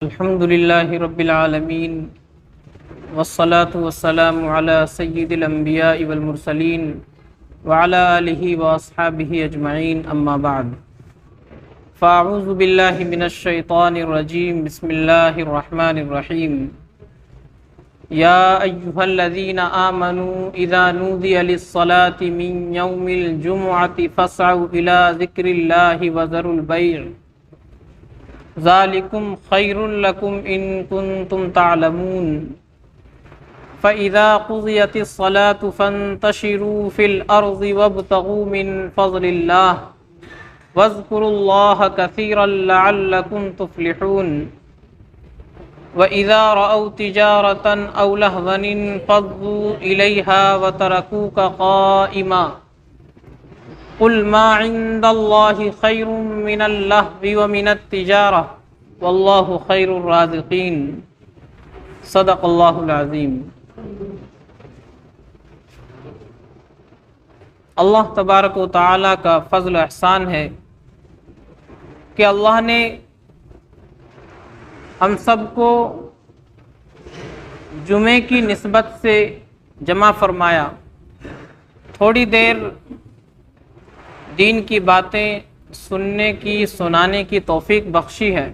الحمد لله رب العالمين والصلاة والسلام على سيد الأنبياء والمرسلين وعلى آله وأصحابه أجمعين أما بعد فأعوذ بالله من الشيطان الرجيم بسم الله الرحمن الرحيم يا أيها الذين آمنوا إذا نودي للصلاة من يوم الجمعة فاسعوا إلى ذكر الله وذروا البيع ذالکم خیر لکم ان کنتم تعلمون فإذا قضیت الصلاة فانتشروا فی الأرض وابتغوا من فضل اللہ واذکروا اللہ کثیرا لعلکم تفلحون وإذا رأوا تجارة أو لهوا انفضوا إليها وتركوك قائما قل ما عند اللہ خیر من اللہو ومن التجارہ واللہ خیر الرازقین صدق اللہ العظیم۔ اللہ تبارک و تعالیٰ کا فضل و احسان ہے کہ اللہ نے ہم سب کو جمعے کی نسبت سے جمع فرمایا، تھوڑی دیر دین کی باتیں سننے کی سنانے کی توفیق بخشی ہے۔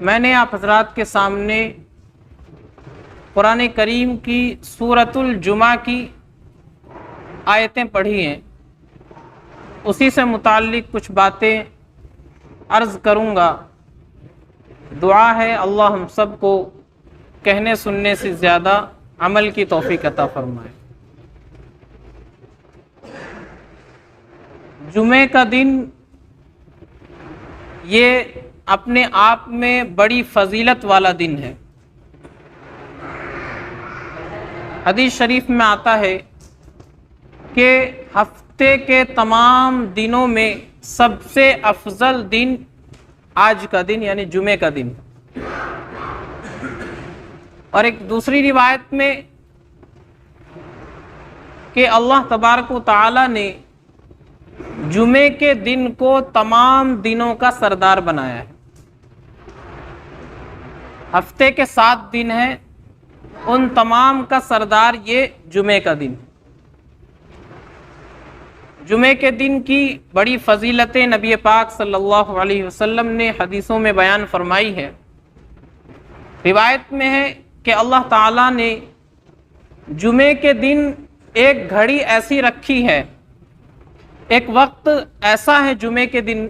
میں نے آپ حضرات کے سامنے قرآن کریم کی سورۃ الجمعہ کی آیتیں پڑھی ہیں، اسی سے متعلق کچھ باتیں عرض کروں گا۔ دعا ہے اللہ ہم سب کو کہنے سننے سے زیادہ عمل کی توفیق عطا فرمائے۔ جمعے کا دن یہ اپنے آپ میں بڑی فضیلت والا دن ہے۔ حدیث شریف میں آتا ہے کہ ہفتے کے تمام دنوں میں سب سے افضل دن آج کا دن یعنی جمعے کا دن، اور ایک دوسری روایت میں کہ اللہ تبارک و تعالی نے جمعے کے دن کو تمام دنوں کا سردار بنایا ہے۔ ہفتے کے 7 دن ہیں، ان تمام کا سردار یہ جمعے کا دن۔ جمعے کے دن کی بڑی فضیلتیں نبی پاک صلی اللہ علیہ وسلم نے حدیثوں میں بیان فرمائی ہے۔ روایت میں ہے کہ اللہ تعالیٰ نے جمعے کے دن ایک گھڑی ایسی رکھی ہے، ایک وقت ایسا ہے جمعے کے دن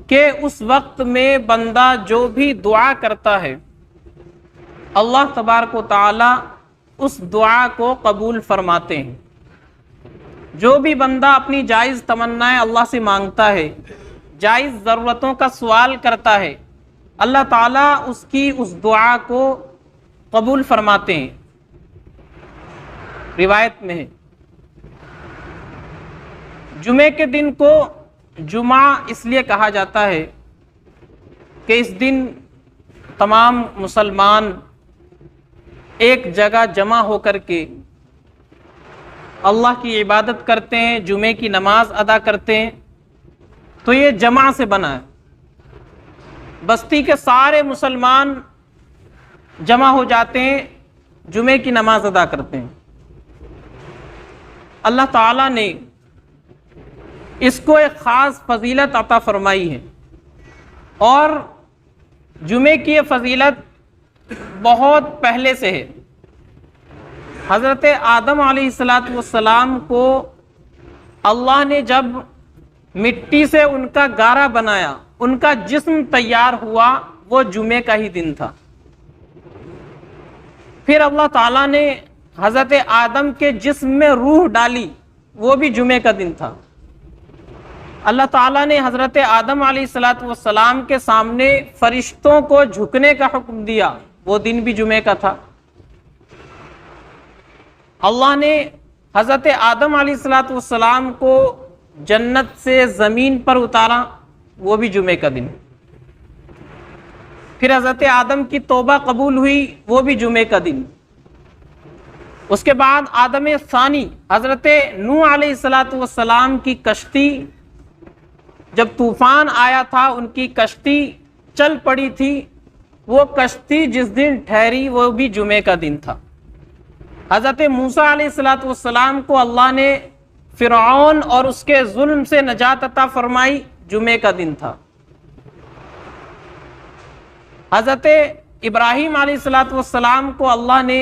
کہ اس وقت میں بندہ جو بھی دعا کرتا ہے اللہ تبارک و تعالی اس دعا کو قبول فرماتے ہیں۔ جو بھی بندہ اپنی جائز تمنائیں اللہ سے مانگتا ہے، جائز ضرورتوں کا سوال کرتا ہے، اللہ تعالیٰ اس کی اس دعا کو قبول فرماتے ہیں۔ روایت میں ہے جمعے کے دن کو جمعہ اس لیے کہا جاتا ہے کہ اس دن تمام مسلمان ایک جگہ جمع ہو کر کے اللہ کی عبادت کرتے ہیں، جمعے کی نماز ادا کرتے ہیں، تو یہ جمع سے بنا ہے۔ بستی کے سارے مسلمان جمع ہو جاتے ہیں، جمعے کی نماز ادا کرتے ہیں۔ اللہ تعالیٰ نے اس کو ایک خاص فضیلت عطا فرمائی ہے، اور جمعے کی یہ فضیلت بہت پہلے سے ہے۔ حضرت آدم علیہ السلام کو اللہ نے جب مٹی سے ان کا گارا بنایا، ان کا جسم تیار ہوا، وہ جمعے کا ہی دن تھا۔ پھر اللہ تعالیٰ نے حضرت آدم کے جسم میں روح ڈالی، وہ بھی جمعے کا دن تھا۔ اللہ تعالیٰ نے حضرت آدم علیہ السلام کے سامنے فرشتوں کو جھکنے کا حکم دیا، وہ دن بھی جمعے کا تھا۔ اللہ نے حضرت آدم علیہ السلام کو جنت سے زمین پر اتارا، وہ بھی جمعے کا دن۔ پھر حضرت آدم کی توبہ قبول ہوئی، وہ بھی جمعے کا دن۔ اس کے بعد آدم ثانی حضرت نوح علیہ السلام کی کشتی جب طوفان آیا تھا، ان کی کشتی چل پڑی تھی، وہ کشتی جس دن ٹھہری وہ بھی جمعے کا دن تھا۔ حضرت موسیٰ علیہ السلام کو اللہ نے فرعون اور اس کے ظلم سے نجات عطا فرمائی، جمعے کا دن تھا۔ حضرت ابراہیم علیہ السلام کو اللہ نے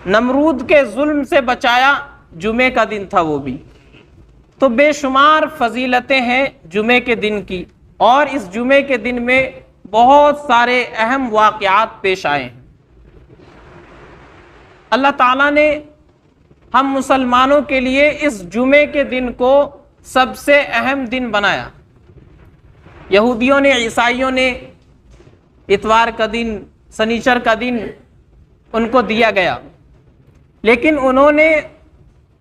نمرود کے ظلم سے بچایا، جمعے کا دن تھا وہ بھی۔ تو بے شمار فضیلتیں ہیں جمعے کے دن کی، اور اس جمعے کے دن میں بہت سارے اہم واقعات پیش آئے ہیں۔ اللہ تعالیٰ نے ہم مسلمانوں کے لیے اس جمعے کے دن کو سب سے اہم دن بنایا۔ یہودیوں نے، عیسائیوں نے اتوار کا دن، سنیچر کا دن ان کو دیا گیا، لیکن انہوں نے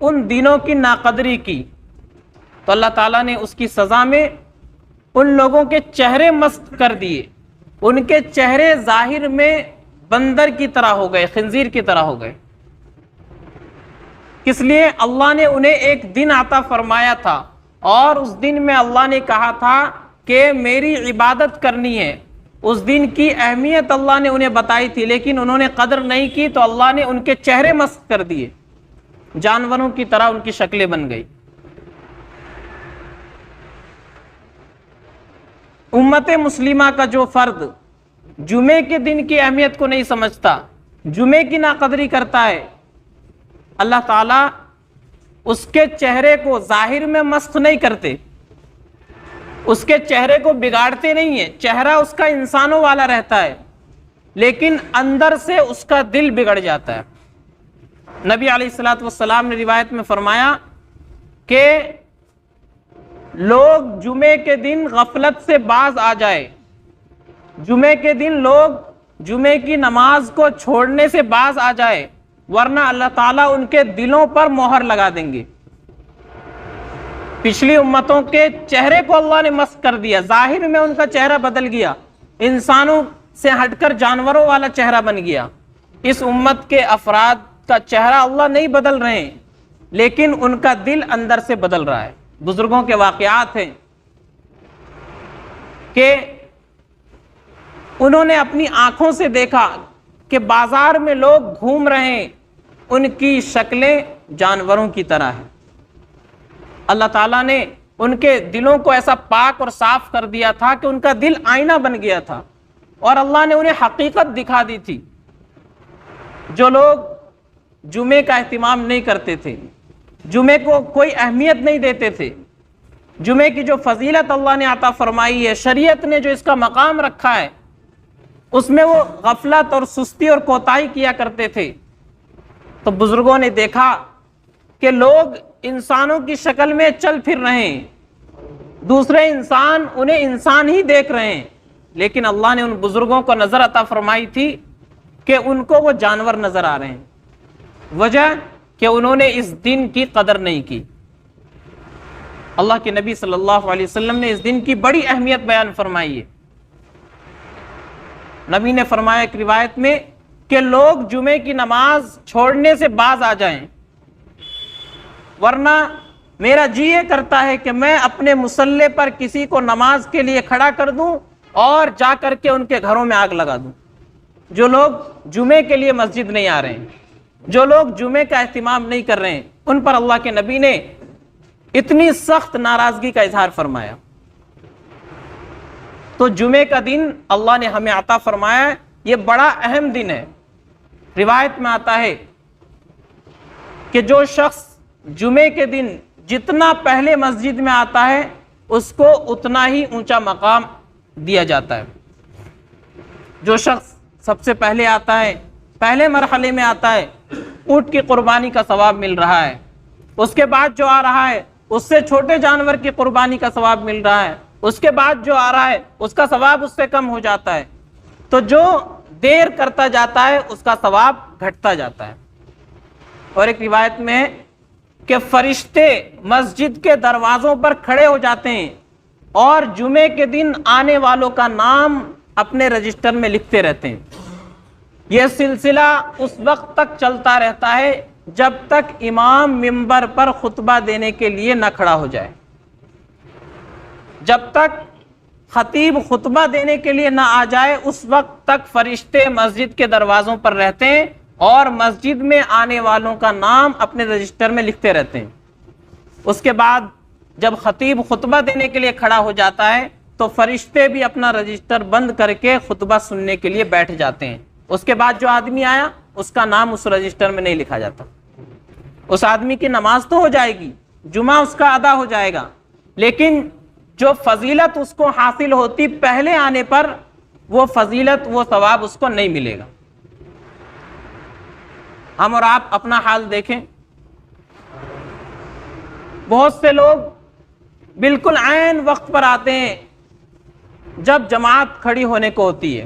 ان دنوں کی ناقدری کی، تو اللہ تعالیٰ نے اس کی سزا میں ان لوگوں کے چہرے مست کر دیے، ان کے چہرے ظاہر میں بندر کی طرح ہو گئے، خنزیر کی طرح ہو گئے۔ کس لیے؟ اللہ نے انہیں ایک دن عطا فرمایا تھا، اور اس دن میں اللہ نے کہا تھا کہ میری عبادت کرنی ہے۔ اس دن کی اہمیت اللہ نے انہیں بتائی تھی، لیکن انہوں نے قدر نہیں کی، تو اللہ نے ان کے چہرے مست کر دیے، جانوروں کی طرح ان کی شکلیں بن گئی۔ امت مسلمہ کا جو فرد جمعے کے دن کی اہمیت کو نہیں سمجھتا، جمعے کی ناقدری کرتا ہے، اللہ تعالیٰ اس کے چہرے کو ظاہر میں مست نہیں کرتے، اس کے چہرے کو بگاڑتے نہیں ہیں، چہرہ اس کا انسانوں والا رہتا ہے، لیکن اندر سے اس کا دل بگڑ جاتا ہے۔ نبی علیہ السلام نے روایت میں فرمایا کہ لوگ جمعے کے دن غفلت سے باز آ جائے، جمعے کے دن لوگ جمعے کی نماز کو چھوڑنے سے باز آ جائے، ورنہ اللہ تعالیٰ ان کے دلوں پر مہر لگا دیں گے۔ پچھلی امتوں کے چہرے کو اللہ نے مسخ کر دیا، ظاہر میں ان کا چہرہ بدل گیا، انسانوں سے ہٹ کر جانوروں والا چہرہ بن گیا۔ اس امت کے افراد کا چہرہ اللہ نہیں بدل رہے ہیں، لیکن ان کا دل اندر سے بدل رہا ہے۔ بزرگوں کے واقعات ہیں کہ انہوں نے اپنی آنکھوں سے دیکھا کہ بازار میں لوگ گھوم رہے ہیں، ان کی شکلیں جانوروں کی طرح ہیں۔ اللہ تعالیٰ نے ان کے دلوں کو ایسا پاک اور صاف کر دیا تھا کہ ان کا دل آئینہ بن گیا تھا، اور اللہ نے انہیں حقیقت دکھا دی تھی۔ جو لوگ جمعے کا اہتمام نہیں کرتے تھے، جمعے کو کوئی اہمیت نہیں دیتے تھے، جمعے کی جو فضیلت اللہ نے عطا فرمائی ہے، شریعت نے جو اس کا مقام رکھا ہے، اس میں وہ غفلت اور سستی اور کوتاہی کیا کرتے تھے، تو بزرگوں نے دیکھا کہ لوگ انسانوں کی شکل میں چل پھر رہے ہیں، دوسرے انسان انہیں انسان ہی دیکھ رہے ہیں، لیکن اللہ نے ان بزرگوں کو نظر عطا فرمائی تھی کہ ان کو وہ جانور نظر آ رہے ہیں۔ وجہ کہ انہوں نے اس دن کی قدر نہیں کی۔ اللہ کے نبی صلی اللہ علیہ وسلم نے اس دن کی بڑی اہمیت بیان فرمائی ہے۔ نبی نے فرمایا ایک روایت میں کہ لوگ جمعے کی نماز چھوڑنے سے باز آ جائیں، ورنہ میرا جی یہ کرتا ہے کہ میں اپنے مصلے پر کسی کو نماز کے لیے کھڑا کر دوں اور جا کر کے ان کے گھروں میں آگ لگا دوں۔ جو لوگ جمعے کے لیے مسجد نہیں آ رہے ہیں، جو لوگ جمعے کا اہتمام نہیں کر رہے ہیں، ان پر اللہ کے نبی نے اتنی سخت ناراضگی کا اظہار فرمایا۔ تو جمعے کا دن اللہ نے ہمیں عطا فرمایا، یہ بڑا اہم دن ہے۔ روایت میں آتا ہے کہ جو شخص جمعے کے دن جتنا پہلے مسجد میں آتا ہے، اس کو اتنا ہی اونچا مقام دیا جاتا ہے۔ جو شخص سب سے پہلے آتا ہے، پہلے مرحلے میں آتا ہے، اونٹ کی قربانی کا ثواب مل رہا ہے۔ اس کے بعد جو آ رہا ہے، اس سے چھوٹے جانور کی قربانی کا ثواب مل رہا ہے۔ اس کے بعد جو آ رہا ہے، اس کا ثواب اس سے کم ہو جاتا ہے۔ تو جو دیر کرتا جاتا ہے، اس کا ثواب گھٹتا جاتا ہے۔ اور ایک روایت میں ہے کہ فرشتے مسجد کے دروازوں پر کھڑے ہو جاتے ہیں اور جمعے کے دن آنے والوں کا نام اپنے رجسٹر میں لکھتے رہتے ہیں۔ یہ سلسلہ اس وقت تک چلتا رہتا ہے جب تک امام منبر پر خطبہ دینے کے لیے نہ کھڑا ہو جائے، جب تک خطیب خطبہ دینے کے لیے نہ آ جائے اس وقت تک فرشتے مسجد کے دروازوں پر رہتے ہیں اور مسجد میں آنے والوں کا نام اپنے رجسٹر میں لکھتے رہتے ہیں۔ اس کے بعد جب خطیب خطبہ دینے کے لیے کھڑا ہو جاتا ہے تو فرشتے بھی اپنا رجسٹر بند کر کے خطبہ سننے کے لیے بیٹھ جاتے ہیں۔ اس کے بعد جو آدمی آیا اس کا نام اس رجسٹر میں نہیں لکھا جاتا۔ اس آدمی کی نماز تو ہو جائے گی، جمعہ اس کا ادا ہو جائے گا، لیکن جو فضیلت اس کو حاصل ہوتی پہلے آنے پر، وہ فضیلت، وہ ثواب اس کو نہیں ملے گا۔ ہم اور آپ اپنا حال دیکھیں، بہت سے لوگ بالکل عین وقت پر آتے ہیں جب جماعت کھڑی ہونے کو ہوتی ہے،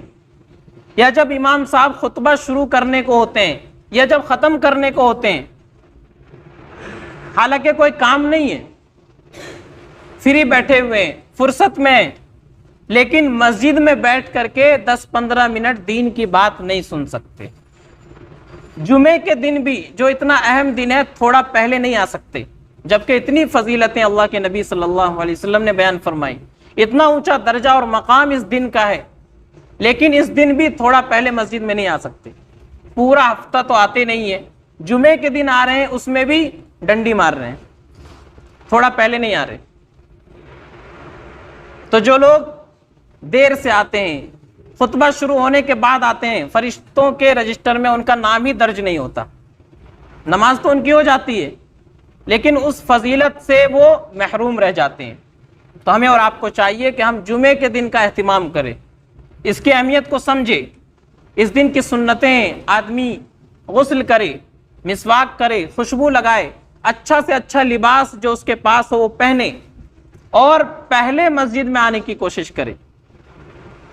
یا جب امام صاحب خطبہ شروع کرنے کو ہوتے ہیں، یا جب ختم کرنے کو ہوتے ہیں، حالانکہ کوئی کام نہیں ہے، فری بیٹھے ہوئے ہیں، فرصت میں ہیں، لیکن مسجد میں بیٹھ کر کے 10-15 منٹ دین کی بات نہیں سن سکتے۔ جمعے کے دن بھی جو اتنا اہم دن ہے تھوڑا پہلے نہیں آ سکتے، جبکہ اتنی فضیلتیں اللہ کے نبی صلی اللہ علیہ وسلم نے بیان فرمائی، اتنا اونچا درجہ اور مقام اس دن کا ہے، لیکن اس دن بھی تھوڑا پہلے مسجد میں نہیں آ سکتے۔ پورا ہفتہ تو آتے نہیں ہیں، جمعے کے دن آ رہے ہیں، اس میں بھی ڈنڈی مار رہے ہیں، تھوڑا پہلے نہیں آ رہے۔ تو جو لوگ دیر سے آتے ہیں، خطبہ شروع ہونے کے بعد آتے ہیں، فرشتوں کے رجسٹر میں ان کا نام ہی درج نہیں ہوتا، نماز تو ان کی ہو جاتی ہے لیکن اس فضیلت سے وہ محروم رہ جاتے ہیں۔ تو ہمیں اور آپ کو چاہیے کہ ہم جمعے کے دن کا اہتمام کریں، اس کی اہمیت کو سمجھے۔ اس دن کی سنتیں، آدمی غسل کرے، مسواک کرے، خوشبو لگائے، اچھا سے اچھا لباس جو اس کے پاس ہو وہ پہنے، اور پہلے مسجد میں آنے کی کوشش کرے۔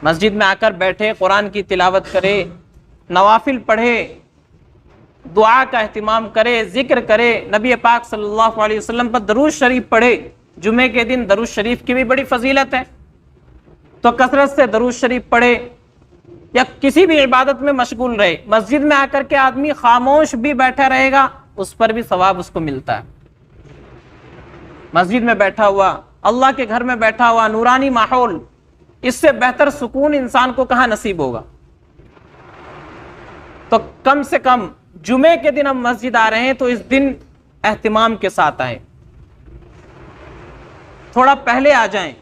مسجد میں آ کر بیٹھے، قرآن کی تلاوت کرے، نوافل پڑھے، دعا کا اہتمام کرے، ذکر کرے، نبی پاک صلی اللہ علیہ وسلم پر درود شریف پڑھے۔ جمعے کے دن درود شریف کی بھی بڑی فضیلت ہے، تو کثرت سے درود شریف پڑھے، یا کسی بھی عبادت میں مشغول رہے۔ مسجد میں آ کر کے آدمی خاموش بھی بیٹھا رہے گا، اس پر بھی ثواب اس کو ملتا ہے۔ مسجد میں بیٹھا ہوا، اللہ کے گھر میں بیٹھا ہوا، نورانی ماحول، اس سے بہتر سکون انسان کو کہاں نصیب ہوگا؟ تو کم سے کم جمعے کے دن ہم مسجد آ رہے ہیں تو اس دن اہتمام کے ساتھ آئیں، تھوڑا پہلے آ جائیں،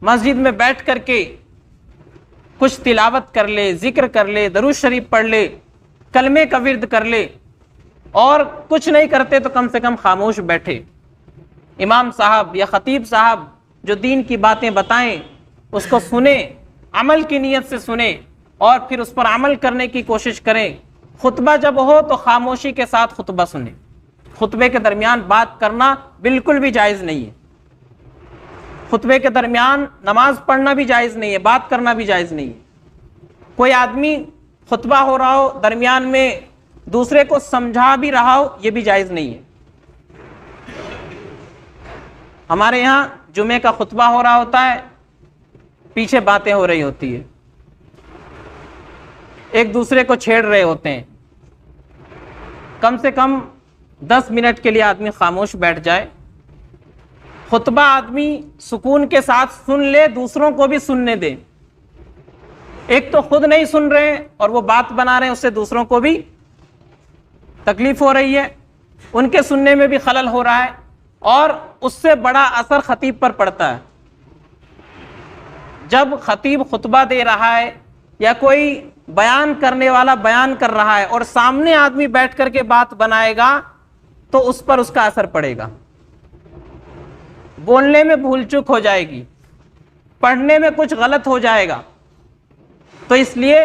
مسجد میں بیٹھ کر کے کچھ تلاوت کر لے، ذکر کر لے، درود شریف پڑھ لے، کلمے کا ورد کر لے، اور کچھ نہیں کرتے تو کم سے کم خاموش بیٹھے۔ امام صاحب یا خطیب صاحب جو دین کی باتیں بتائیں اس کو سنیں، عمل کی نیت سے سنیں، اور پھر اس پر عمل کرنے کی کوشش کریں۔ خطبہ جب ہو تو خاموشی کے ساتھ خطبہ سنیں۔ خطبے کے درمیان بات کرنا بالکل بھی جائز نہیں ہے، خطبے کے درمیان نماز پڑھنا بھی جائز نہیں ہے، بات کرنا بھی جائز نہیں ہے۔ کوئی آدمی خطبہ ہو رہا ہو، درمیان میں دوسرے کو سمجھا بھی رہا ہو، یہ بھی جائز نہیں ہے۔ ہمارے یہاں جمعے کا خطبہ ہو رہا ہوتا ہے، پیچھے باتیں ہو رہی ہوتی ہے، ایک دوسرے کو چھیڑ رہے ہوتے ہیں۔ کم سے کم 10 منٹ کے لیے آدمی خاموش بیٹھ جائے، خطبہ آدمی سکون کے ساتھ سن لے، دوسروں کو بھی سننے دے۔ ایک تو خود نہیں سن رہے اور وہ بات بنا رہے ہیں، اس سے دوسروں کو بھی تکلیف ہو رہی ہے، ان کے سننے میں بھی خلل ہو رہا ہے، اور اس سے بڑا اثر خطیب پر پڑتا ہے۔ جب خطیب خطبہ دے رہا ہے یا کوئی بیان کرنے والا بیان کر رہا ہے اور سامنے آدمی بیٹھ کر کے بات بنائے گا تو اس پر اس کا اثر پڑے گا، بولنے میں بھول چک ہو جائے گی، پڑھنے میں کچھ غلط ہو جائے گا۔ تو اس لیے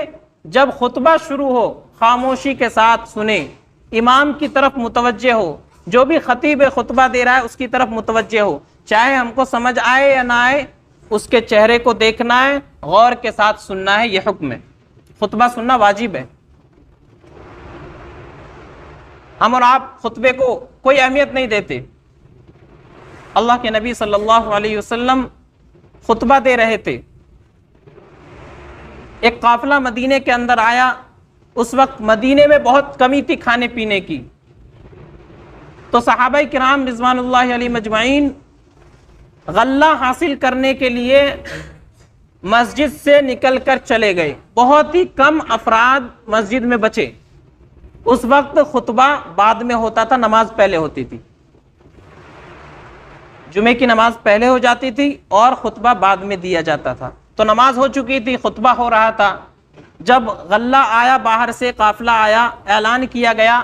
جب خطبہ شروع ہو خاموشی کے ساتھ سنیں، امام کی طرف متوجہ ہو، جو بھی خطیب خطبہ دے رہا ہے اس کی طرف متوجہ ہو، چاہے ہم کو سمجھ آئے یا نہ آئے، اس کے چہرے کو دیکھنا ہے، غور کے ساتھ سننا ہے، یہ حکم ہے۔ خطبہ سننا واجب ہے۔ ہم اور آپ خطبے کو کوئی اہمیت نہیں دیتے۔ اللہ کے نبی صلی اللہ علیہ وسلم خطبہ دے رہے تھے، ایک قافلہ مدینے کے اندر آیا، اس وقت مدینے میں بہت کمی تھی کھانے پینے کی، تو صحابہ کرام رضوان اللہ علیہ مجمعین غلہ حاصل کرنے کے لیے مسجد سے نکل کر چلے گئے، بہت ہی کم افراد مسجد میں بچے۔ اس وقت خطبہ بعد میں ہوتا تھا، نماز پہلے ہوتی تھی، جمعے کی نماز پہلے ہو جاتی تھی اور خطبہ بعد میں دیا جاتا تھا۔ تو نماز ہو چکی تھی، خطبہ ہو رہا تھا، جب غلہ آیا، باہر سے قافلہ آیا، اعلان کیا گیا،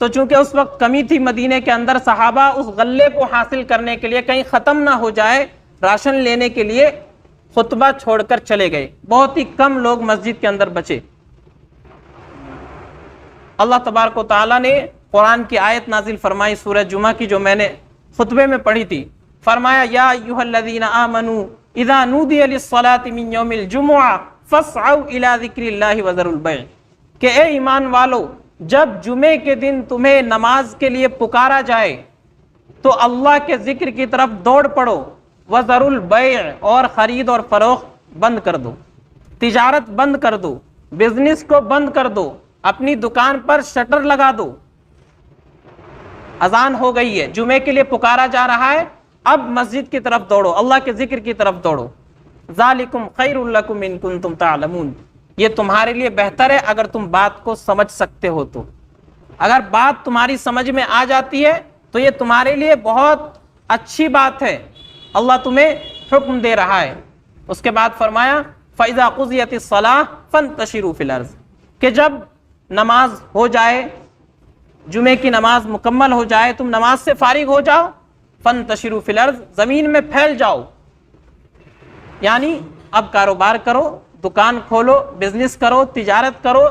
تو چونکہ اس وقت کمی تھی مدینے کے اندر، صحابہ اس غلے کو حاصل کرنے کے لیے، کہیں ختم نہ ہو جائے، راشن لینے کے لیے خطبہ چھوڑ کر چلے گئے۔ بہت ہی کم لوگ مسجد کے اندر بچے۔ اللہ تبارک و تعالیٰ نے قرآن کی آیت نازل فرمائی، سورہ جمعہ کی، جو میں نے خطبے میں پڑھی تھی۔ فرمایا یا ایھا الذین آمنوا اذا نودی للصلاۃ من یوم الجمعہ فاسعوا الی ذکر اللہ وذروا البیع، کہ اے ایمان والو، جب جمعے کے دن تمہیں نماز کے لیے پکارا جائے تو اللہ کے ذکر کی طرف دوڑ پڑو، وذروا البیع، اور خرید اور فروخت بند کر دو، تجارت بند کر دو، بزنس کو بند کر دو، اپنی دکان پر شٹر لگا دو۔ اذان ہو گئی ہے، جمعے کے لیے پکارا جا رہا ہے، اب مسجد کی طرف دوڑو، اللہ کے ذکر کی طرف دوڑو۔ ذالکم خیر لکم ان کنتم تعلمون، یہ تمہارے لیے بہتر ہے اگر تم بات کو سمجھ سکتے ہو تو۔ اگر بات تمہاری سمجھ میں آ جاتی ہے تو یہ تمہارے لیے بہت اچھی بات ہے، اللہ تمہیں حکم دے رہا ہے۔ اس کے بعد فرمایا فَإِذَا قُضِيَتِ الصَّلَاةُ فَانتَشِرُوا فِي الْأَرْضِ، کہ جب نماز ہو جائے، جمعے کی نماز مکمل ہو جائے، تم نماز سے فارغ ہو جاؤ، فَانتَشِرُوا فِي الْأَرْضِ، زمین میں پھیل جاؤ، یعنی اب کاروبار کرو، دکان کھولو، بزنس کرو، تجارت کرو،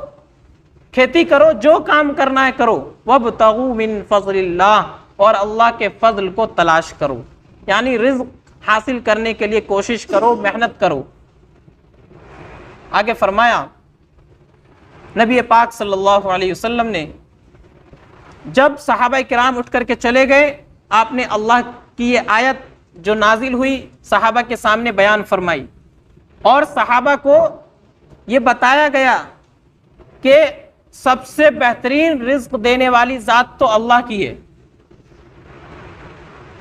کھیتی کرو، جو کام کرنا ہے کرو۔ وَابْتَغُوا مِن فَضْلِ اللَّهِ، اور اللہ کے فضل کو تلاش کرو، یعنی رزق حاصل کرنے کے لیے کوشش کرو، محنت کرو۔ آگے فرمایا نبی پاک صلی اللہ علیہ وسلم نے جب صحابہ کرام اٹھ کر کے چلے گئے، آپ نے اللہ کی یہ آیت جو نازل ہوئی صحابہ کے سامنے بیان فرمائی، اور صحابہ کو یہ بتایا گیا کہ سب سے بہترین رزق دینے والی ذات تو اللہ کی ہے،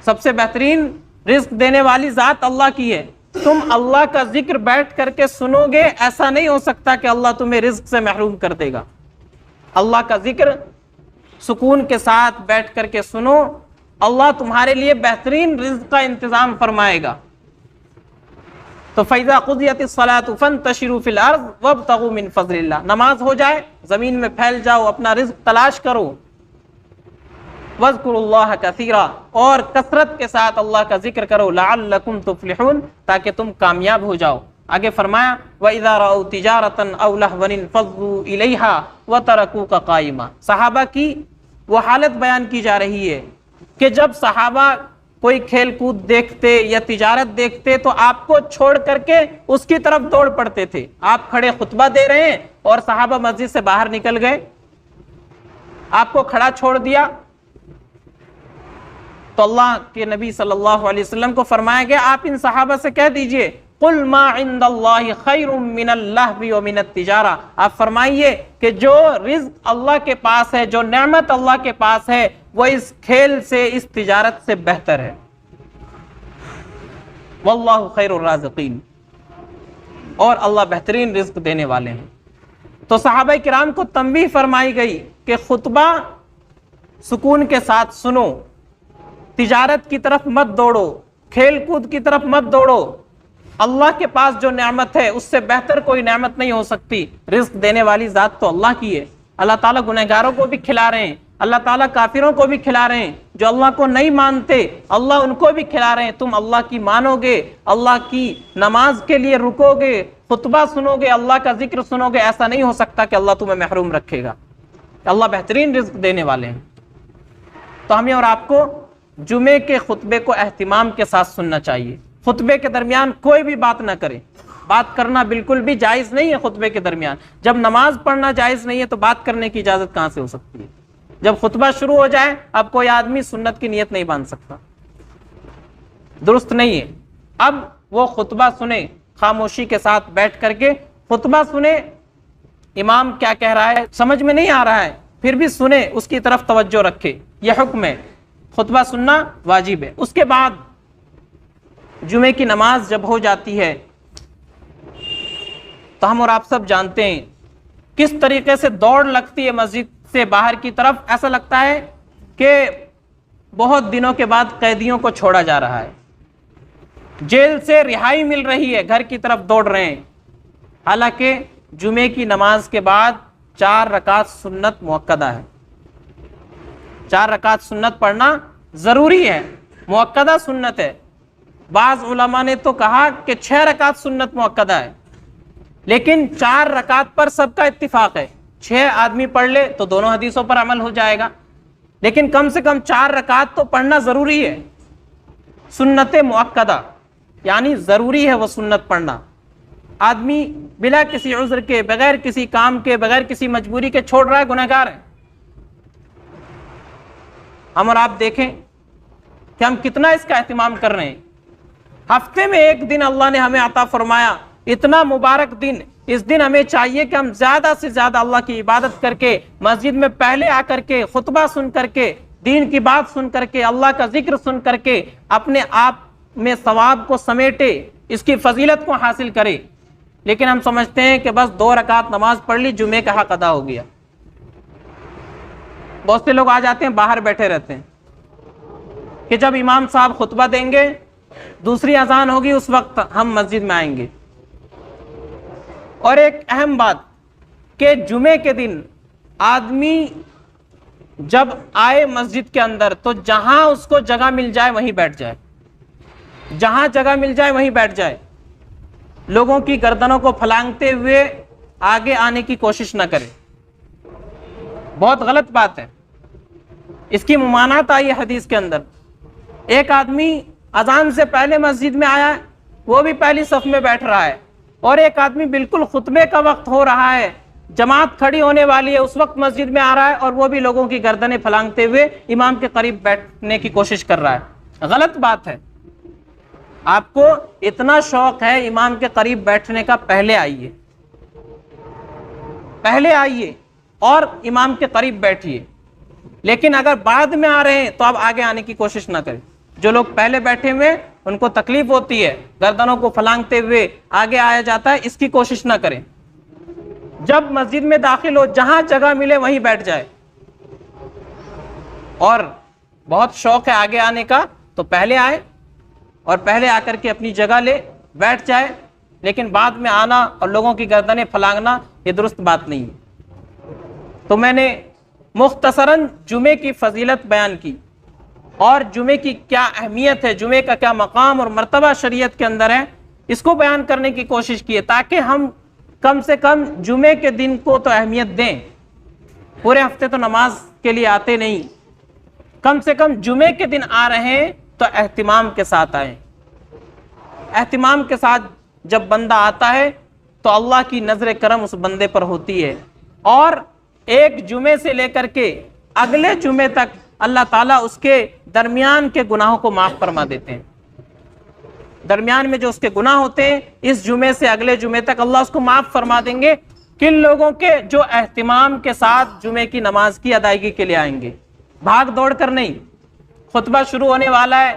سب سے بہترین رزق دینے والی ذات اللہ کی ہے۔ تم اللہ کا ذکر بیٹھ کر کے سنو گے، ایسا نہیں ہو سکتا کہ اللہ تمہیں رزق سے محروم کر دے گا۔ اللہ کا ذکر سکون کے ساتھ بیٹھ کر کے سنو، اللہ تمہارے لیے بہترین رزق کا انتظام فرمائے گا۔ تو فَإِذَا قُضِيَتِ الصَّلَاةُ فَانتَشِرُوا فِي الْأَرْضِ وَابْتَغُوا مِن فَضْلِ اللَّهِ، نماز ہو جائے، زمین میں پھیل جاؤ، اپنا رزق تلاش کرو۔ وَاذْكُرُوا اللَّهَ كَثِيرًا، اور کثرت کے ساتھ اللہ کا ذکر کرو، لَعَلَّكُمْ تُفْلِحُونَ، تاکہ تم کامیاب ہو جاؤ۔ آگے فرمایا وَإِذَا رَأَوْا تِجَارَةً أَوْ لَهْوًا انفَضُّوا إِلَيْهَا وَتَرَكُوكَ قَائِمًا، صحابہ کی وہ حالت بیان کی جا رہی ہے کہ جب صحابہ کوئی کھیل کود دیکھتے یا تجارت دیکھتے تو آپ کو چھوڑ کر کے اس کی طرف دوڑ پڑتے تھے۔ آپ کھڑے خطبہ دے رہے ہیں اور صحابہ مسجد سے باہر نکل گئے، آپ کو کھڑا چھوڑ دیا، تو اللہ کے نبی صلی اللہ علیہ وسلم کو فرمایا گیا آپ ان صحابہ سے کہہ دیجئے قُلْ مَا عِنْدَ اللَّهِ خَيْرٌ مِّنَ اللَّهْوِ وَمِنَ التِّجَارَةِ، آپ فرمائیے کہ جو رزق اللہ کے پاس ہے، جو نعمت اللہ کے پاس ہے، وہ اس کھیل سے، اس تجارت سے بہتر ہے۔ وَاللَّهُ خَيْرُ الرَّازِقِينَ، اور اللہ بہترین رزق دینے والے ہیں۔ تو صحابہ کرام کو تنبیہ فرمائی گئی کہ خطبہ سکون کے ساتھ سنو، تجارت کی طرف مت دوڑو، کھیل کود کی طرف مت دوڑو، اللہ کے پاس جو نعمت ہے اس سے بہتر کوئی نعمت نہیں ہو سکتی۔ رزق دینے والی ذات تو اللہ کی ہے۔ اللہ تعالیٰ گنہگاروں کو بھی کھلا رہے ہیں، اللہ تعالیٰ کافروں کو بھی کھلا رہے ہیں، جو اللہ کو نہیں مانتے اللہ ان کو بھی کھلا رہے ہیں۔ تم اللہ کی مانو گے، اللہ کی نماز کے لیے رکو گے، خطبہ سنو گے، اللہ کا ذکر سنو گے، ایسا نہیں ہو سکتا کہ اللہ تمہیں محروم رکھے گا۔ اللہ بہترین رزق دینے والے ہیں۔ تو ہمیں اور آپ کو جمعے کے خطبے کو اہتمام کے ساتھ سننا چاہیے۔ خطبے کے درمیان کوئی بھی بات نہ کرے، بات کرنا بالکل بھی جائز نہیں ہے خطبے کے درمیان۔ جب نماز پڑھنا جائز نہیں ہے تو بات کرنے کی اجازت کہاں سے ہو سکتی ہے؟ جب خطبہ شروع ہو جائے اب کوئی آدمی سنت کی نیت نہیں باندھ سکتا، درست نہیں ہے۔ اب وہ خطبہ سنے، خاموشی کے ساتھ بیٹھ کر کے خطبہ سنے، امام کیا کہہ رہا ہے سمجھ میں نہیں آ رہا ہے پھر بھی سنے، اس کی طرف توجہ رکھے، یہ حکم ہے، خطبہ سننا واجب ہے۔ اس کے بعد جمعے کی نماز جب ہو جاتی ہے تو ہم اور آپ سب جانتے ہیں کس طریقے سے دوڑ لگتی ہے مسجد سے باہر کی طرف. ایسا لگتا ہے کہ بہت دنوں کے بعد قیدیوں کو چھوڑا جا رہا ہے, جیل سے رہائی مل رہی ہے, گھر کی طرف دوڑ رہے ہیں. حالانکہ جمعے کی نماز کے بعد 4 رکعت سنت مؤکدہ ہے. 4 رکعت سنت پڑھنا ضروری ہے, مؤکدہ سنت ہے. بعض علماء نے تو کہا کہ 6 رکعت سنت مؤکدہ ہے, لیکن 4 رکعت پر سب کا اتفاق ہے. 6 آدمی پڑھ لے تو دونوں حدیثوں پر عمل ہو جائے گا, لیکن کم سے کم 4 رکعت تو پڑھنا ضروری ہے. سنت مؤکدہ یعنی ضروری ہے وہ سنت پڑھنا. آدمی بلا کسی عذر کے, بغیر کسی کام کے, بغیر کسی مجبوری کے چھوڑ رہا ہے, گنہگار ہے. ہم اور آپ دیکھیں کہ ہم کتنا اس کا اہتمام کر رہے ہیں. ہفتے میں ایک دن اللہ نے ہمیں عطا فرمایا, اتنا مبارک دن. اس دن ہمیں چاہیے کہ ہم زیادہ سے زیادہ اللہ کی عبادت کر کے, مسجد میں پہلے آ کر کے, خطبہ سن کر کے, دین کی بات سن کر کے, اللہ کا ذکر سن کر کے اپنے آپ میں ثواب کو سمیٹے, اس کی فضیلت کو حاصل کرے. لیکن ہم سمجھتے ہیں کہ بس 2 رکعت نماز پڑھ لی, جمعے کا حق ادا ہو گیا. بہت سے لوگ آ جاتے ہیں, باہر بیٹھے رہتے ہیں کہ جب امام صاحب خطبہ دیں گے, دوسری اذان ہوگی, اس وقت ہم مسجد میں آئیں گے. اور ایک اہم بات کہ جمعے کے دن آدمی جب آئے مسجد کے اندر تو جہاں اس کو جگہ مل جائے وہیں بیٹھ جائے, جہاں جگہ مل جائے وہیں بیٹھ جائے. لوگوں کی گردنوں کو پھلانگتے ہوئے آگے آنے کی کوشش نہ کرے, بہت غلط بات ہے. اس کی ممانعت آئی ہے حدیث کے اندر. ایک آدمی اذان سے پہلے مسجد میں آیا ہے, وہ بھی پہلی صف میں بیٹھ رہا ہے, اور ایک آدمی بالکل خطبے کا وقت ہو رہا ہے, جماعت کھڑی ہونے والی ہے, اس وقت مسجد میں آ رہا ہے, اور وہ بھی لوگوں کی گردنیں پھلانگتے ہوئے امام کے قریب بیٹھنے کی کوشش کر رہا ہے. غلط بات ہے. آپ کو اتنا شوق ہے امام کے قریب بیٹھنے کا, پہلے آئیے, پہلے آئیے اور امام کے قریب بیٹھیے. لیکن اگر بعد میں آ رہے ہیں تو آپ آگے آنے کی کوشش نہ کریں. جو لوگ پہلے بیٹھے ہوئے ان کو تکلیف ہوتی ہے, گردنوں کو پھلانگتے ہوئے آگے آیا جاتا ہے, اس کی کوشش نہ کریں. جب مسجد میں داخل ہو, جہاں جگہ ملے وہیں بیٹھ جائے. اور بہت شوق ہے آگے آنے کا تو پہلے آئے اور پہلے آ کر کے اپنی جگہ لے بیٹھ جائے. لیکن بعد میں آنا اور لوگوں کی گردنیں پھلانگنا یہ درست بات نہیں ہے. تو میں نے مختصراً جمعے کی فضیلت بیان کی, اور جمعے کی کیا اہمیت ہے, جمعے کا کیا مقام اور مرتبہ شریعت کے اندر ہے, اس کو بیان کرنے کی کوشش کی ہے, تاکہ ہم کم سے کم جمعے کے دن کو تو اہمیت دیں. پورے ہفتے تو نماز کے لیے آتے نہیں, کم سے کم جمعے کے دن آ رہے ہیں تو اہتمام کے ساتھ آئیں. اہتمام کے ساتھ جب بندہ آتا ہے تو اللہ کی نظر کرم اس بندے پر ہوتی ہے, اور ایک جمعے سے لے کر کے اگلے جمعے تک اللہ تعالیٰ اس کے درمیان کے گناہوں کو معاف فرما دیتے ہیں. درمیان میں جو اس کے گناہ ہوتے ہیں, اس جمعے سے اگلے جمعے تک اللہ اس کو معاف فرما دیں گے. کن لوگوں کے؟ جو اہتمام کے ساتھ جمعے کی نماز کی ادائیگی کے لیے آئیں گے, بھاگ دوڑ کر نہیں. خطبہ شروع ہونے والا ہے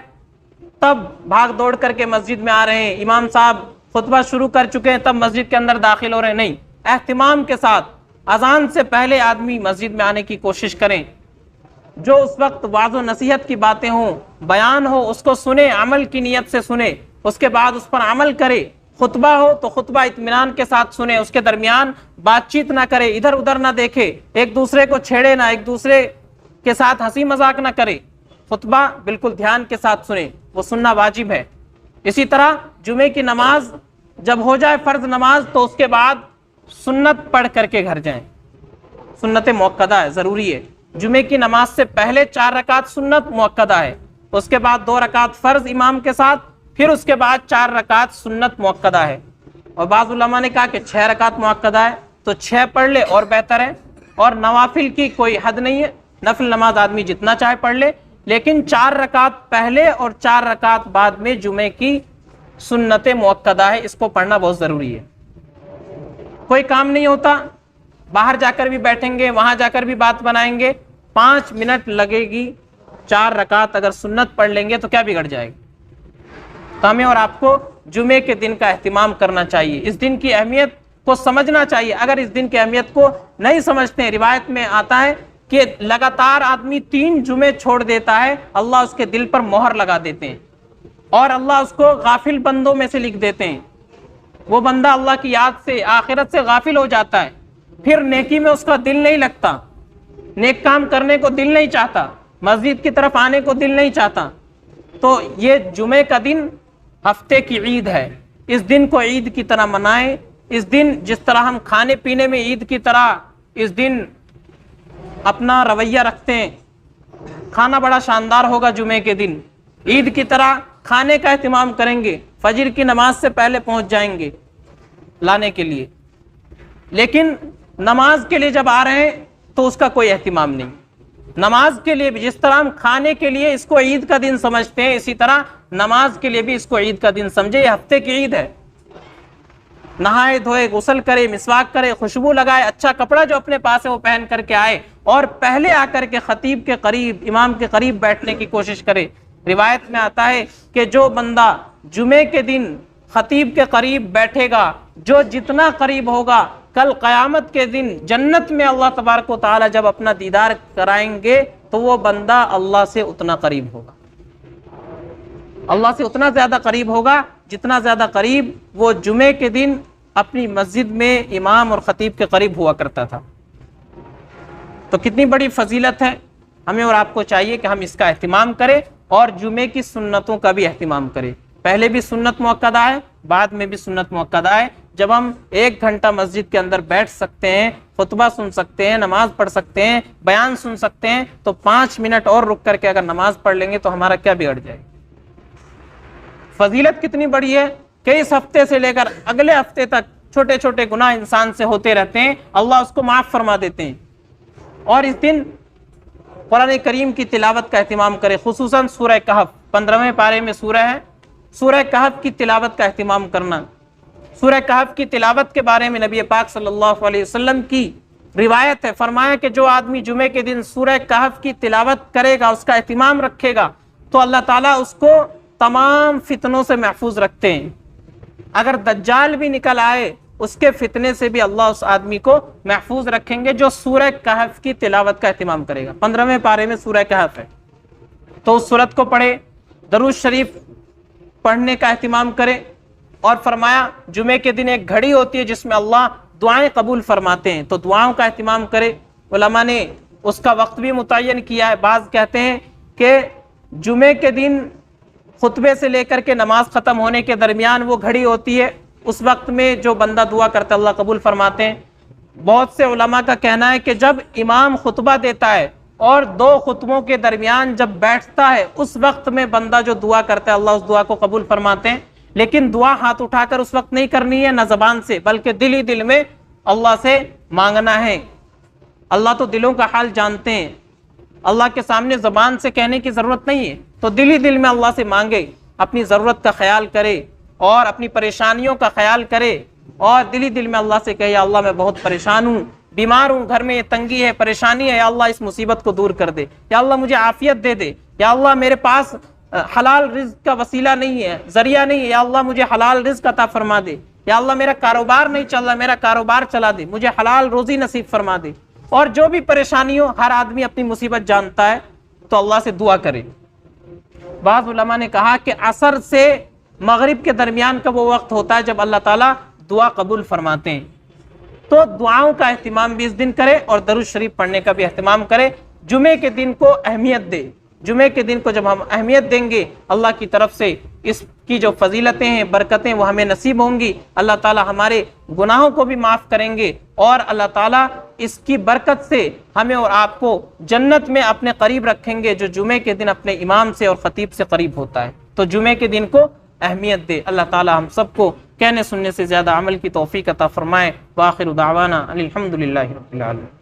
تب بھاگ دوڑ کر کے مسجد میں آ رہے ہیں, امام صاحب خطبہ شروع کر چکے ہیں تب مسجد کے اندر داخل ہو رہے ہیں, نہیں. اہتمام کے ساتھ اذان سے پہلے آدمی مسجد میں آنے کی کوشش کریں. جو اس وقت واعظ و نصیحت کی باتیں ہوں, بیان ہو, اس کو سنے, عمل کی نیت سے سنے, اس کے بعد اس پر عمل کرے. خطبہ ہو تو خطبہ اطمینان کے ساتھ سنے, اس کے درمیان بات چیت نہ کرے, ادھر ادھر نہ دیکھے, ایک دوسرے کو چھیڑے نہ, ایک دوسرے کے ساتھ ہنسی مذاق نہ کرے. خطبہ بالکل دھیان کے ساتھ سنے, وہ سننا واجب ہے. اسی طرح جمعے کی نماز جب ہو جائے فرض نماز تو اس کے بعد سنت پڑھ کر کے گھر جائیں. سنت مؤکدہ ہے, ضروری ہے. جمعے کی نماز سے پہلے 4 رکعت سنت مؤکدہ ہے, اس کے بعد 2 رکعت فرض امام کے ساتھ, پھر اس کے بعد 4 رکعت سنت مؤکدہ ہے. اور بعض علماء نے کہا کہ 6 رکعت مؤکدہ ہے تو 6 پڑھ لے اور بہتر ہے. اور نوافل کی کوئی حد نہیں ہے, نفل نماز آدمی جتنا چاہے پڑھ لے, لیکن 4 رکعت پہلے اور 4 رکعت بعد میں جمعے کی سنت مؤکدہ ہے, اس کو پڑھنا بہت ضروری ہے. کوئی کام نہیں ہوتا, باہر جا کر بھی بیٹھیں گے, وہاں جا کر بھی بات بنائیں گے, 5 منٹ لگے گی, 4 رکعت اگر سنت پڑھ لیں گے تو کیا بگڑ جائے گا. تو ہمیں اور آپ کو جمعے کے دن کا اہتمام کرنا چاہیے. اس دن کی اہمیت کو سمجھنا چاہیے۔ اگر اس دن کی اہمیت کو نہیں سمجھتے ہیں، روایت میں آتا ہے کہ لگاتار آدمی 3 جمعے چھوڑ دیتا ہے، اللہ اس کے دل پر مہر لگا دیتے ہیں اور اللہ اس کو غافل بندوں میں سے لکھ دیتے ہیں۔ وہ بندہ اللہ کی یاد سے، آخرت سے غافل ہو جاتا ہے، پھر نیکی میں اس کا دل نہیں لگتا، نیک کام کرنے کو دل نہیں چاہتا، مسجد کی طرف آنے کو دل نہیں چاہتا۔ تو یہ جمعے کا دن ہفتے کی عید ہے، اس دن کو عید کی طرح منائیں۔ اس دن جس طرح ہم کھانے پینے میں عید کی طرح اس دن اپنا رویہ رکھتے ہیں، کھانا بڑا شاندار ہوگا جمعے کے دن، عید کی طرح کھانے کا اہتمام کریں گے، فجر کی نماز سے پہلے پہنچ جائیں گے لانے کے لیے، لیکن نماز کے لیے جب آ رہے ہیں تو اس کا کوئی اہتمام نہیں۔ نماز کے لیے بھی جس طرح ہم کھانے کے لیے اس کو عید کا دن سمجھتے ہیں، اسی طرح نماز کے لیے بھی اس کو عید کا دن سمجھے۔ یہ ہفتے کی عید ہے، نہائے دھوئے، غسل کرے، مسواک کرے، خوشبو لگائے، اچھا کپڑا جو اپنے پاس ہے وہ پہن کر کے آئے اور پہلے آ کر کے خطیب کے قریب، امام کے قریب بیٹھنے کی کوشش کرے۔ روایت میں آتا ہے کہ جو بندہ جمعے کے دن خطیب کے قریب بیٹھے گا، جو جتنا قریب ہوگا، کل قیامت کے دن جنت میں اللہ تبارک و تعالی جب اپنا دیدار کرائیں گے تو وہ بندہ اللہ سے اتنا قریب ہوگا، اللہ سے اتنا زیادہ قریب ہوگا جتنا زیادہ قریب وہ جمعے کے دن اپنی مسجد میں امام اور خطیب کے قریب ہوا کرتا تھا۔ تو کتنی بڑی فضیلت ہے، ہمیں اور آپ کو چاہیے کہ ہم اس کا اہتمام کریں اور جمعے کی سنتوں کا بھی اہتمام کریں۔ پہلے بھی سنت مؤکدہ ہے، بعد میں بھی سنت مؤکدہ ہے۔ جب ہم 1 گھنٹہ مسجد کے اندر بیٹھ سکتے ہیں، خطبہ سن سکتے ہیں، نماز پڑھ سکتے ہیں، بیان سن سکتے ہیں، تو 5 منٹ اور رک کر کے اگر نماز پڑھ لیں گے تو ہمارا کیا بگڑ جائے گا؟ فضیلت کتنی بڑی ہے کہ اس ہفتے سے لے کر اگلے ہفتے تک چھوٹے چھوٹے گناہ انسان سے ہوتے رہتے ہیں، اللہ اس کو معاف فرما دیتے ہیں۔ اور اس دن قرآن کریم کی تلاوت کا اہتمام کرے، خصوصاً سورہ کہف 15ویں پارے میں سورہ ہے، سورہ کہف کی تلاوت کا اہتمام کرنا۔ سورہ کہف کی تلاوت کے بارے میں نبی پاک صلی اللہ علیہ وسلم کی روایت ہے، فرمایا کہ جو آدمی جمعے کے دن سورہ کہف کی تلاوت کرے گا، اس کا اہتمام رکھے گا، تو اللہ تعالیٰ اس کو تمام فتنوں سے محفوظ رکھتے ہیں۔ اگر دجال بھی نکل آئے اس کے فتنے سے بھی اللہ اس آدمی کو محفوظ رکھیں گے جو سورہ کہف کی تلاوت کا اہتمام کرے گا۔ 15ویں پارے میں سورہ کہف ہے، تو اس سورت کو پڑھے، درود شریف پڑھنے کا اہتمام کرے۔ اور فرمایا جمعے کے دن ایک گھڑی ہوتی ہے جس میں اللہ دعائیں قبول فرماتے ہیں، تو دعاؤں کا اہتمام کرے۔ علماء نے اس کا وقت بھی متعین کیا ہے، بعض کہتے ہیں کہ جمعے کے دن خطبے سے لے کر کے نماز ختم ہونے کے درمیان وہ گھڑی ہوتی ہے، اس وقت میں جو بندہ دعا کرتا ہے اللہ قبول فرماتے ہیں۔ بہت سے علماء کا کہنا ہے کہ جب امام خطبہ دیتا ہے اور 2 خطبوں کے درمیان جب بیٹھتا ہے اس وقت میں بندہ جو دعا کرتا ہے اللہ اس دعا کو قبول فرماتے ہیں، لیکن دعا ہاتھ اٹھا کر اس وقت نہیں کرنی ہے، نہ زبان سے، بلکہ دل ہی دل میں اللہ سے مانگنا ہے۔ اللہ تو دلوں کا حال جانتے ہیں، اللہ کے سامنے زبان سے کہنے کی ضرورت نہیں ہے، تو دل ہی دل میں اللہ سے مانگے، اپنی ضرورت کا خیال کرے اور اپنی پریشانیوں کا خیال کرے اور دل ہی دل میں اللہ سے کہے یا اللہ میں بہت پریشان ہوں، بیمار ہوں، گھر میں یہ تنگی ہے، پریشانی ہے، یا اللہ اس مصیبت کو دور کر دے، یا اللہ مجھے عافیت دے دے، یا اللہ میرے پاس حلال رزق کا وسیلہ نہیں ہے، ذریعہ نہیں ہے، یا اللہ مجھے حلال رزق عطا فرما دے، یا اللہ میرا کاروبار نہیں چل رہا، میرا کاروبار چلا دے، مجھے حلال روزی نصیب فرما دے۔ اور جو بھی پریشانی ہو، ہر آدمی اپنی مصیبت جانتا ہے تو اللہ سے دعا کرے۔ بعض علماء نے کہا کہ عصر سے مغرب کے درمیان کا وہ وقت ہوتا ہے جب اللہ تعالیٰ دعا قبول فرماتے ہیں، تو دعاؤں کا اہتمام بھی اس دن کرے اور درود شریف پڑھنے کا بھی اہتمام کرے۔ جمعے کے دن کو اہمیت دے، جمعے کے دن کو جب ہم اہمیت دیں گے اللہ کی طرف سے اس کی جو فضیلتیں ہیں، برکتیں، وہ ہمیں نصیب ہوں گی۔ اللہ تعالیٰ ہمارے گناہوں کو بھی معاف کریں گے اور اللہ تعالیٰ اس کی برکت سے ہمیں اور آپ کو جنت میں اپنے قریب رکھیں گے، جو جمعے کے دن اپنے امام سے اور خطیب سے قریب ہوتا ہے۔ تو جمعے کے دن کو اہمیت دے۔ اللہ تعالیٰ ہم سب کو کہنے سننے سے زیادہ عمل کی توفیق عطا فرمائے۔ وآخر دعوانا الحمدللہ رب العالمین۔